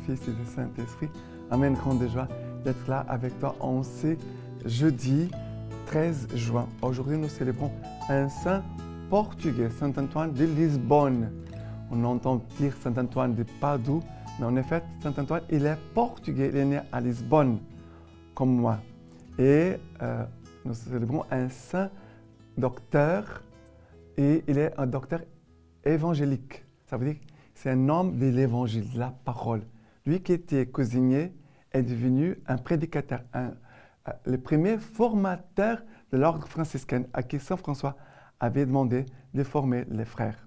Fils et du Saint-Esprit. Amen, grande joie d'être là avec toi en ce jeudi 13 juin. Aujourd'hui, nous célébrons un saint portugais, Saint Antoine de Lisbonne. On entend dire Saint Antoine de Padoue, mais en effet, Saint Antoine, il est portugais, il est né à Lisbonne, comme moi. Et nous célébrons un saint docteur, et il est un docteur évangélique. Ça veut dire que c'est un homme de l'évangile, de la parole. Lui qui était cuisinier est devenu un prédicateur, le premier formateur de l'ordre franciscain à qui Saint François avait demandé de former les frères.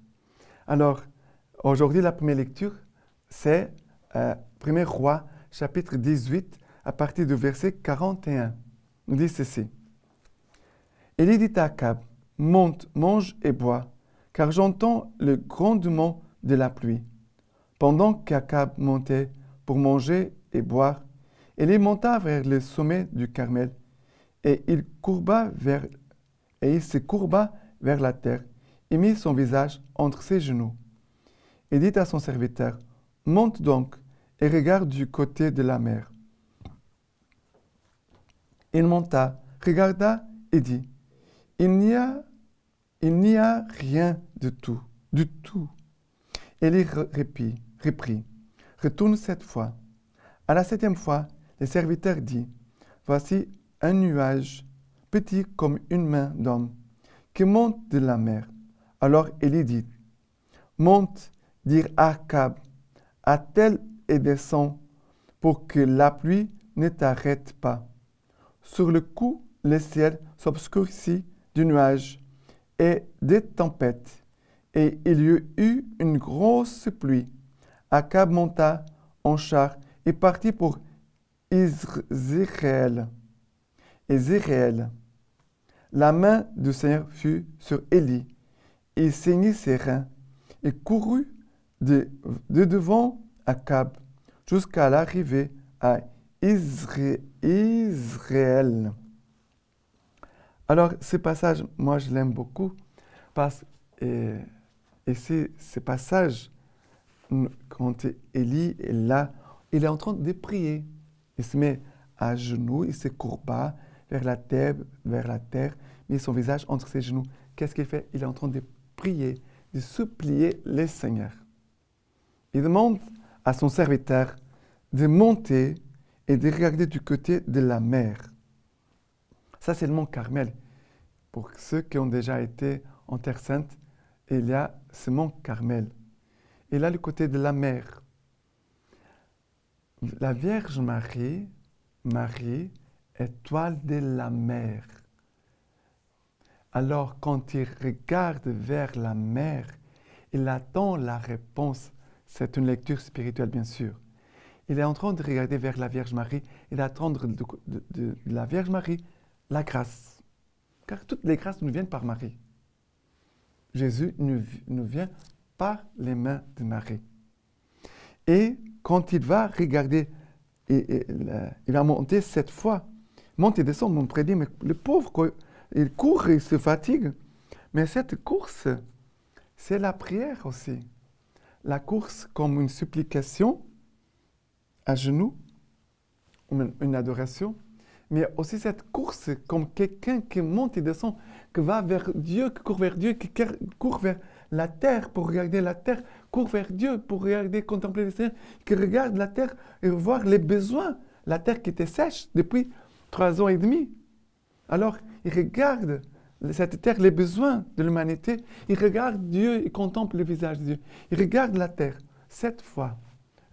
Alors, aujourd'hui, la première lecture, c'est 1 Roi, chapitre 18, à partir du verset 41. Nous dit ceci. Élie dit à Akab, « Monte, mange et bois, car j'entends le grondement de la pluie. » Pendant qu'Akab montait pour manger et boire, Élie monta vers le sommet du Carmel, et il se courba vers la terre, et mit son visage entre ses genoux. Et dit à son serviteur, « Monte donc, et regarde du côté de la mer. » Il monta, regarda et dit, « Il n'y a rien du tout. Élie reprit, « Retourne cette fois. » À la 7e fois, le serviteur dit, « Voici un nuage, petit comme une main d'homme, qui monte de la mer. » Alors Élie dit, « Monte, dire à Akab, attelle et descend, pour que la pluie ne t'arrête pas. » Sur le coup, le ciel s'obscurcit du nuage et des tempêtes, et il y eut une grosse pluie. Akab monta en char et partit pour Yezréel. La main du Seigneur fut sur Élie. Il saignit ses reins et courut de devant Akab jusqu'à l'arrivée à Yezréel. Alors, ce passage, moi, je l'aime beaucoup parce que ce passage, quand Élie est là, il est en train de prier. Il se met à genoux, il se courba vers la terre, met son visage entre ses genoux. Qu'est-ce qu'il fait? Il est en train de prier, de supplier le Seigneur. Il demande à son serviteur de monter et de regarder du côté de la mer. Ça, c'est le mont Carmel. Pour ceux qui ont déjà été en Terre Sainte, il y a ce mont Carmel. Et là, le côté de la mer. La Vierge Marie, étoile de la mer. Alors, quand il regarde vers la mer, il attend la réponse. C'est une lecture spirituelle, bien sûr. Il est en train de regarder vers la Vierge Marie, il attend de la Vierge Marie la grâce. Car toutes les grâces nous viennent par Marie. Jésus nous vient par les mains de Marie. Et quand il va regarder, il va monter 7 fois. Monte et descend, mon prédit, mais le pauvre, il court, il se fatigue. Mais cette course, c'est la prière aussi. La course comme une supplication à genoux, une adoration, mais aussi cette course comme quelqu'un qui monte et descend, qui va vers Dieu, qui court vers Dieu, qui court vers la terre pour regarder la terre, court vers Dieu pour regarder, contempler le Seigneur, qui regarde la terre et voir les besoins, la terre qui était sèche depuis 3 ans et demi. Alors, il regarde cette terre, les besoins de l'humanité, il regarde Dieu et contemple le visage de Dieu. Il regarde la terre 7 fois,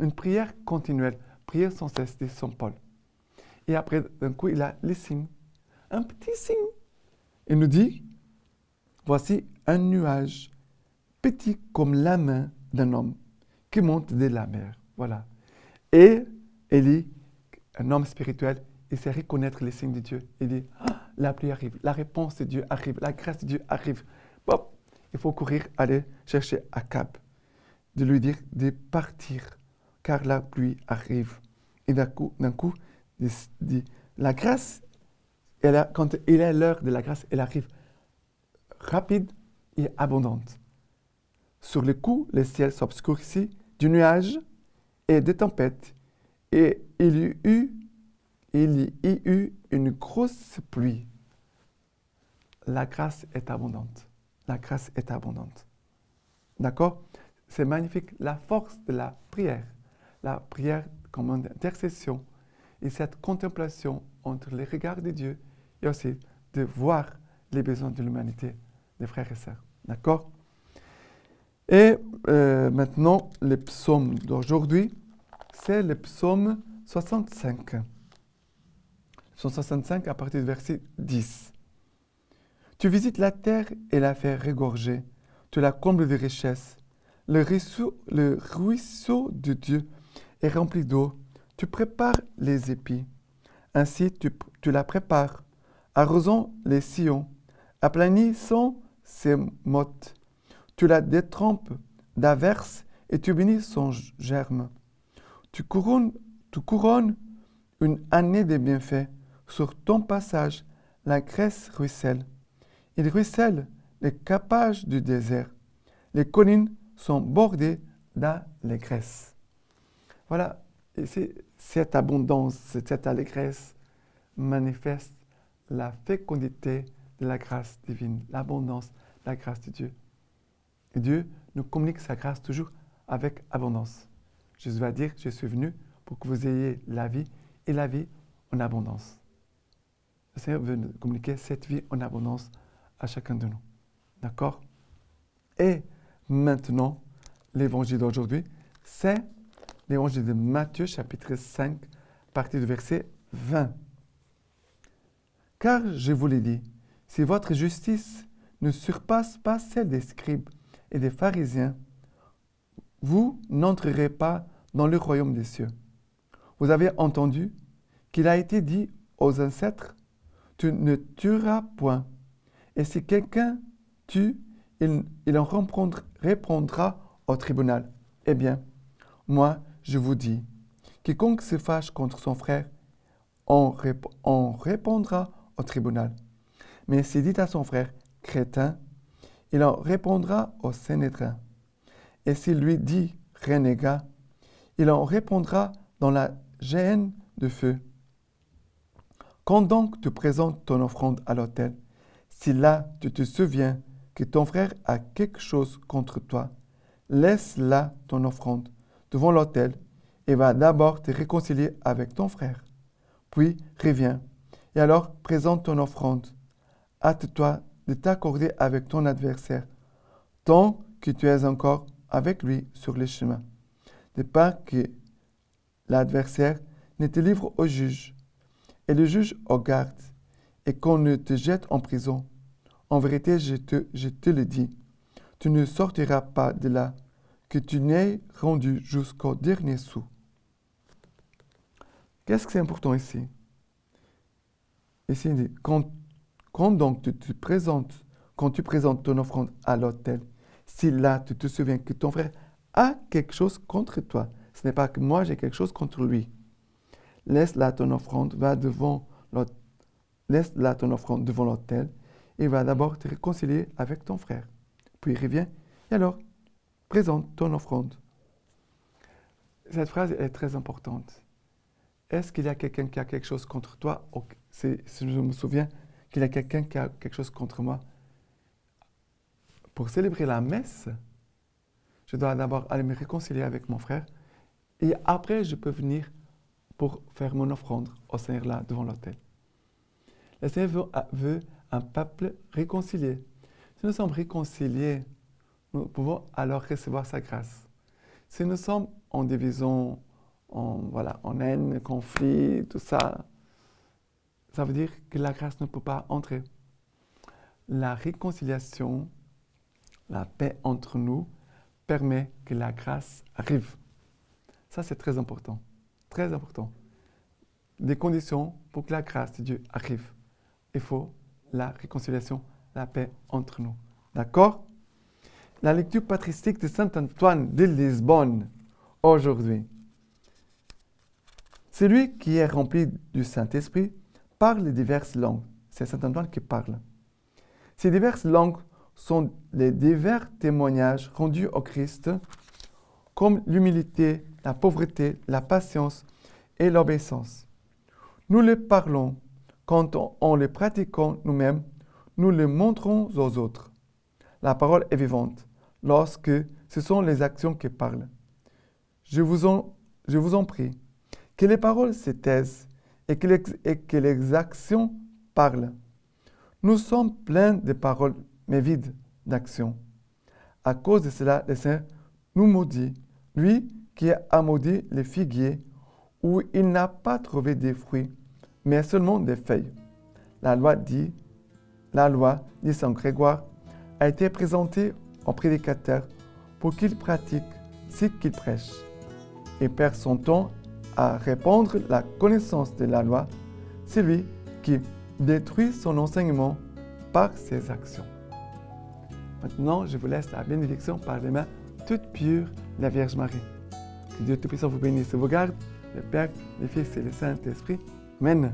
une prière continuelle, prière sans cesse de Saint Paul. Et après, d'un coup, il a les signes, un petit signe. Il nous dit, voici un nuage, petit comme la main d'un homme, qui monte de la mer. Voilà. Et Élie, un homme spirituel, il sait reconnaître les signes de Dieu. Il dit, la pluie arrive, la réponse de Dieu arrive, la grâce de Dieu arrive. Bon, il faut courir, aller chercher Akab, de lui dire de partir, car la pluie arrive. Et d'un coup, la grâce, quand il est l'heure de la grâce, elle arrive rapide et abondante. Sur le coup, le ciel s'obscurcit du nuage et des tempêtes, Et il y eut une grosse pluie. La grâce est abondante. La grâce est abondante. D'accord? C'est magnifique. La force de la prière comme une intercession, et cette contemplation entre les regards de Dieu et aussi de voir les besoins de l'humanité, des frères et sœurs. D'accord? Et maintenant, le psaume d'aujourd'hui, c'est le psaume 65. Le psaume 65 à partir du verset 10. Tu visites la terre et la fais regorger, tu la combles de richesses. Le ruisseau de Dieu est rempli d'eau, tu prépares les épis. Ainsi tu la prépares, arrosant les sillons, aplanissant ses mottes. Tu la détrempes d'averses et tu bénis son germe. Tu couronnes une année de bienfaits. Sur ton passage, la graisse ruisselle. Il ruisselle les capages du désert. Les collines sont bordées d'allégresse. Voilà, ici, cette abondance, cette allégresse manifeste la fécondité de la grâce divine, l'abondance de la grâce de Dieu. Et Dieu nous communique sa grâce toujours avec abondance. Jésus va dire, je suis venu pour que vous ayez la vie et la vie en abondance. Le Seigneur veut nous communiquer cette vie en abondance à chacun de nous. D'accord? Et maintenant, l'évangile d'aujourd'hui, c'est l'évangile de Matthieu, chapitre 5, partie du verset 20. Car je vous l'ai dit, si votre justice ne surpasse pas celle des scribes et des pharisiens, vous n'entrerez pas dans le royaume des cieux. Vous avez entendu qu'il a été dit aux ancêtres, tu ne tueras point. Et si quelqu'un tue, il en répondra au tribunal. Eh bien, moi, je vous dis, quiconque se fâche contre son frère, en répondra au tribunal. Mais s'il dit à son frère, crétin, il en répondra au Sanhédrin. Et s'il lui dit, renégat, il en répondra dans la géhenne de feu. Quand donc tu présentes ton offrande à l'autel, si là tu te souviens que ton frère a quelque chose contre toi, laisse là ton offrande devant l'autel et va d'abord te réconcilier avec ton frère. Puis reviens et alors présente ton offrande. Hâte-toi de t'accorder avec ton adversaire, tant que tu es encore avec lui sur le chemin, de peur que l'adversaire ne te livre au juge, et le juge au garde, et qu'on ne te jette en prison. En vérité, je te le dis, tu ne sortiras pas de là, que tu n'aies rendu jusqu'au dernier sou. Qu'est-ce que c'est important ici? Ici, il dit, quand donc quand tu présentes ton offrande à l'autel, si là tu te souviens que ton frère a quelque chose contre toi, ce n'est pas que moi j'ai quelque chose contre lui. Laisse là ton offrande, laisse là ton offrande devant l'autel et va d'abord te réconcilier avec ton frère. Puis reviens et alors présente ton offrande. Cette phrase est très importante. Est-ce qu'il y a quelqu'un qui a quelque chose contre toi? Si je me souviens qu'il y a quelqu'un qui a quelque chose contre moi, pour célébrer la messe, je dois d'abord aller me réconcilier avec mon frère et après je peux venir pour faire mon offrande au Seigneur là devant l'autel. Le Seigneur veut un peuple réconcilié. Si nous sommes réconciliés, nous pouvons alors recevoir sa grâce. Si nous sommes en division, en haine, conflit, tout ça, ça veut dire que la grâce ne peut pas entrer. La réconciliation, la paix entre nous, permet que la grâce arrive. Ça, c'est très important. Très important. Des conditions pour que la grâce de Dieu arrive. Il faut la réconciliation, la paix entre nous. D'accord? La lecture patristique de Saint Antoine de Lisbonne, aujourd'hui. Celui qui est rempli du Saint-Esprit parle diverses langues. C'est Saint Antoine qui parle. Ces diverses langues sont les divers témoignages rendus au Christ, comme l'humilité, la pauvreté, la patience et l'obéissance. Nous les parlons quand en les pratiquant nous-mêmes, nous les montrons aux autres. La parole est vivante lorsque ce sont les actions qui parlent. Je vous en prie, que les paroles se taisent et que les actions parlent. Nous sommes pleins de paroles, mais vides d'action. À cause de cela, le Seigneur nous maudit, lui qui a maudit les figuiers, où il n'a pas trouvé des fruits, mais seulement des feuilles. La loi, dit Saint Grégoire, a été présentée au prédicateur pour qu'il pratique ce qu'il prêche et perd son temps à répandre la connaissance de la loi, celui qui détruit son enseignement par ses actions. Maintenant, je vous laisse la bénédiction par les mains toutes pures de la Vierge Marie. Que Dieu Tout-Puissant vous bénisse et vous garde, le Père, le Fils et le Saint-Esprit. Amen.